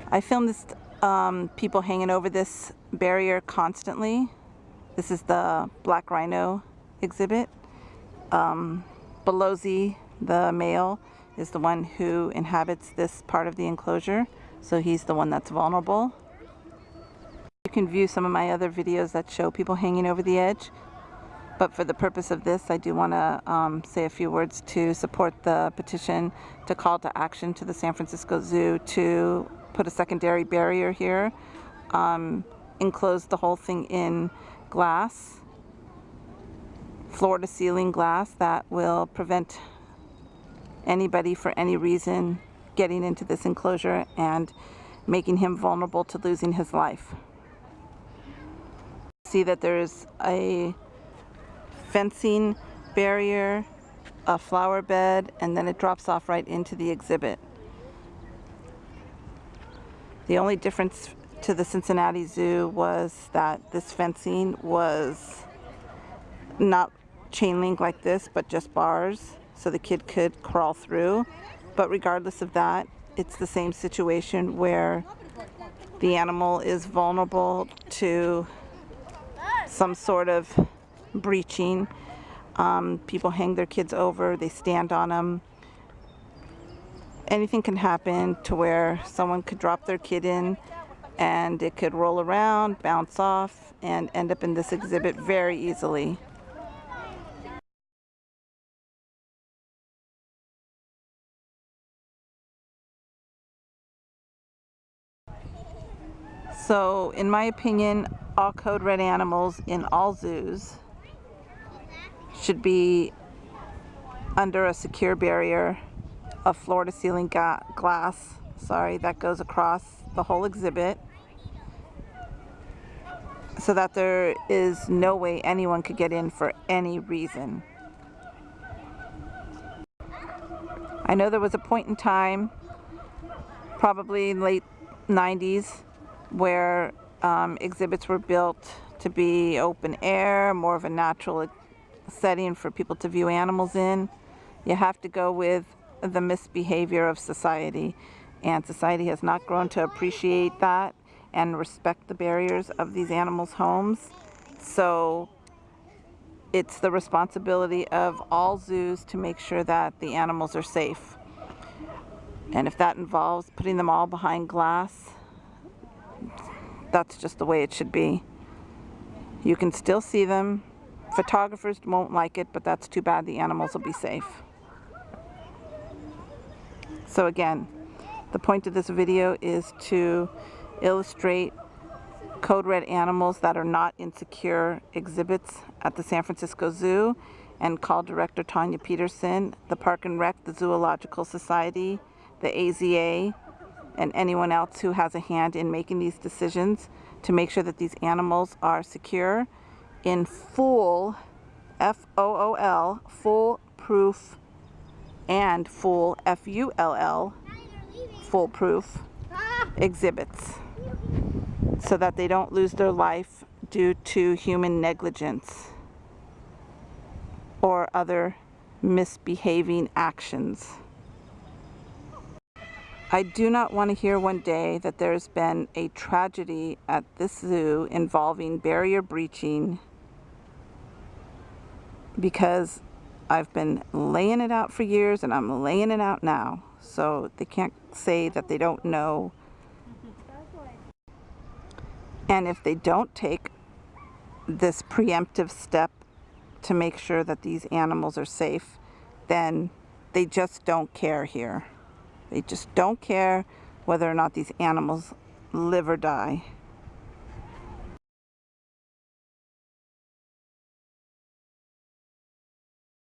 I filmed this people hanging over this barrier constantly. This is the black rhino exhibit. Belozy, the male, is the one who inhabits this part of the enclosure, so he's the one that's vulnerable. You can view some of my other videos that show people hanging over the edge, but for the purpose of this, I do want to say a few words to support the petition to call to action to the San Francisco Zoo to put a secondary barrier here, enclose the whole thing in glass, floor to ceiling glass that will prevent anybody for any reason getting into this enclosure and making him vulnerable to losing his life. See that there's a fencing barrier, a flower bed, and then it drops off right into the exhibit. The only difference to the Cincinnati Zoo was that this fencing was not chain link like this, but just bars, so the kid could crawl through. But regardless of that, it's the same situation where the animal is vulnerable to some sort of breaching. People hang their kids over, they stand on them. Anything can happen to where someone could drop their kid in and it could roll around, bounce off, and end up in this exhibit very easily. So, in my opinion, all code red animals in all zoos should be under a secure barrier of floor to ceiling glass, that goes across the whole exhibit, so that there is no way anyone could get in for any reason. I know there was a point in time, probably late 90s, where exhibits were built to be open air, more of a natural setting for people to view animals in. You have to go with the misbehavior of society, and society has not grown to appreciate that and respect the barriers of these animals' homes. So it's the responsibility of all zoos to make sure that the animals are safe. And if that involves putting them all behind glass, that's just the way it should be. You can still see them. Photographers won't like it, but that's too bad. The animals will be safe. So again, the point of this video is to illustrate code red animals that are not in secure exhibits at the San Francisco Zoo, and call Director Tanya Peterson, the Park and Rec, the Zoological Society, the AZA, and anyone else who has a hand in making these decisions to make sure that these animals are secure in full, F-O-O-L, foolproof, and full, F-U-L-L, foolproof exhibits, so that they don't lose their life due to human negligence or other misbehaving actions. I do not want to hear one day that there's been a tragedy at this zoo involving barrier breaching, because I've been laying it out for years and I'm laying it out now. So they can't say that they don't know. And if they don't take this preemptive step to make sure that these animals are safe, then they just don't care here. They just don't care whether or not these animals live or die.